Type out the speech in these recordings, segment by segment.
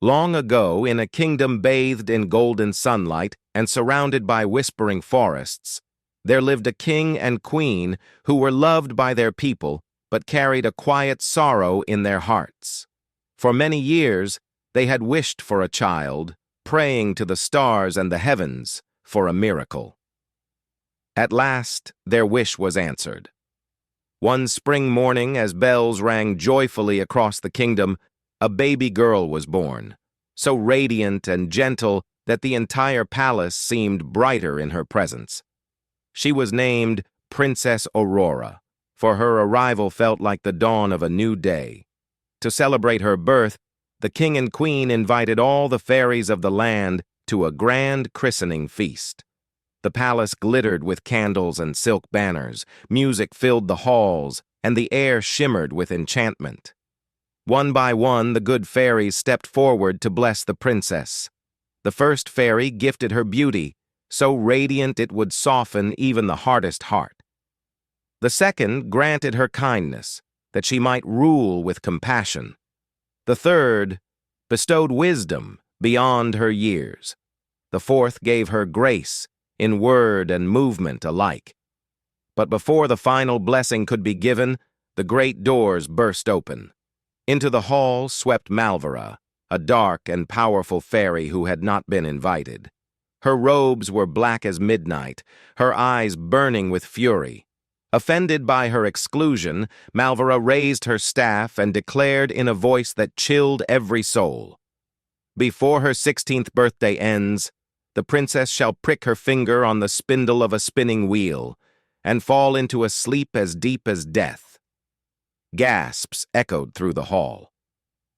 Long ago, in a kingdom bathed in golden sunlight and surrounded by whispering forests, there lived a king and queen who were loved by their people but carried a quiet sorrow in their hearts. For many years, they had wished for a child, praying to the stars and the heavens for a miracle. At last, their wish was answered. One spring morning, as bells rang joyfully across the kingdom, a baby girl was born, so radiant and gentle that the entire palace seemed brighter in her presence. She was named Princess Aurora, for her arrival felt like the dawn of a new day. To celebrate her birth, the king and queen invited all the fairies of the land to a grand christening feast. The palace glittered with candles and silk banners, music filled the halls, and the air shimmered with enchantment. One by one, the good fairies stepped forward to bless the princess. The first fairy gifted her beauty, so radiant it would soften even the hardest heart. The second granted her kindness, that she might rule with compassion. The third bestowed wisdom beyond her years. The fourth gave her grace, in word and movement alike. But before the final blessing could be given, the great doors burst open. Into the hall swept Malvera, a dark and powerful fairy who had not been invited. Her robes were black as midnight, her eyes burning with fury. Offended by her exclusion, Malvera raised her staff and declared in a voice that chilled every soul, "Before her 16th birthday ends, the princess shall prick her finger on the spindle of a spinning wheel and fall into a sleep as deep as death." Gasps echoed through the hall.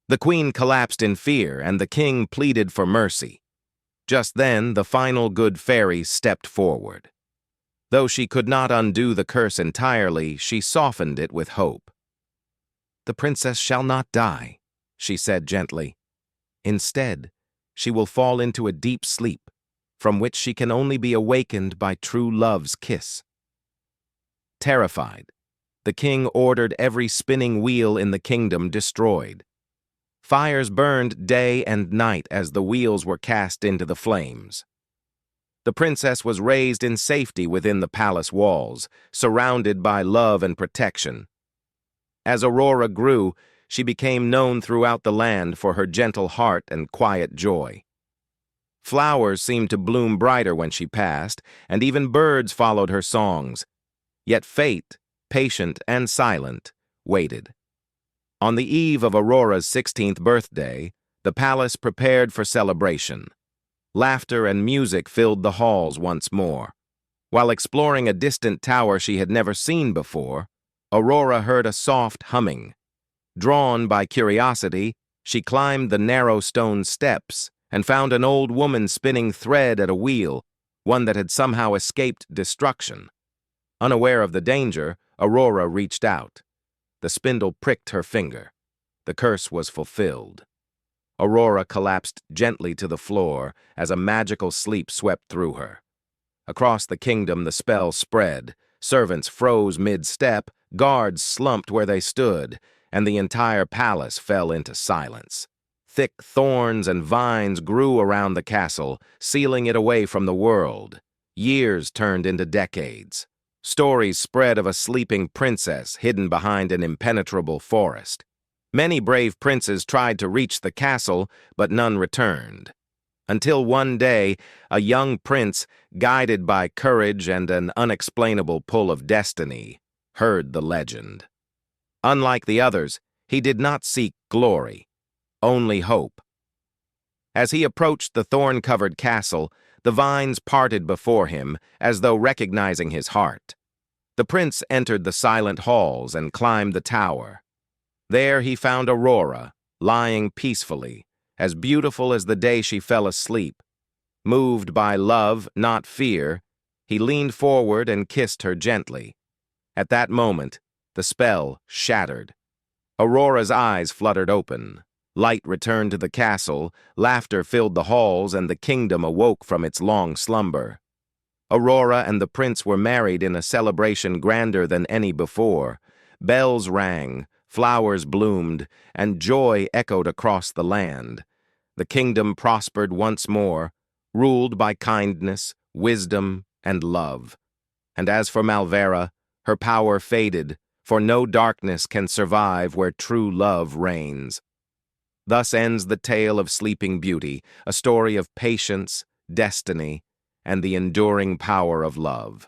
The queen collapsed in fear, and the king pleaded for mercy. Just then, the final good fairy stepped forward. Though she could not undo the curse entirely, she softened it with hope. "The princess shall not die," she said gently. "Instead, she will fall into a deep sleep, from which she can only be awakened by true love's kiss." Terrified, the king ordered every spinning wheel in the kingdom destroyed. Fires burned day and night as the wheels were cast into the flames. The princess was raised in safety within the palace walls, surrounded by love and protection. As Aurora grew, she became known throughout the land for her gentle heart and quiet joy. Flowers seemed to bloom brighter when she passed, and even birds followed her songs. Yet fate, patient and silent, waited. On the eve of Aurora's 16th birthday, the palace prepared for celebration. Laughter and music filled the halls once more. While exploring a distant tower she had never seen before, Aurora heard a soft humming. Drawn by curiosity, she climbed the narrow stone steps and found an old woman spinning thread at a wheel, one that had somehow escaped destruction. Unaware of the danger, Aurora reached out. The spindle pricked her finger. The curse was fulfilled. Aurora collapsed gently to the floor as a magical sleep swept through her. Across the kingdom, the spell spread. Servants froze mid-step, guards slumped where they stood, and the entire palace fell into silence. Thick thorns and vines grew around the castle, sealing it away from the world. Years turned into decades. Stories spread of a sleeping princess hidden behind an impenetrable forest. Many brave princes tried to reach the castle, but none returned. Until one day, a young prince, guided by courage and an unexplainable pull of destiny, heard the legend. Unlike the others, he did not seek glory, only hope. As he approached the thorn-covered castle, the vines parted before him, as though recognizing his heart. The prince entered the silent halls and climbed the tower. There he found Aurora, lying peacefully, as beautiful as the day she fell asleep. Moved by love, not fear, he leaned forward and kissed her gently. At that moment, the spell shattered. Aurora's eyes fluttered open. Light returned to the castle, laughter filled the halls, and the kingdom awoke from its long slumber. Aurora and the prince were married in a celebration grander than any before. Bells rang, flowers bloomed, and joy echoed across the land. The kingdom prospered once more, ruled by kindness, wisdom, and love. And as for Malvera, her power faded, for no darkness can survive where true love reigns. Thus ends the tale of Sleeping Beauty, a story of patience, destiny, and the enduring power of love.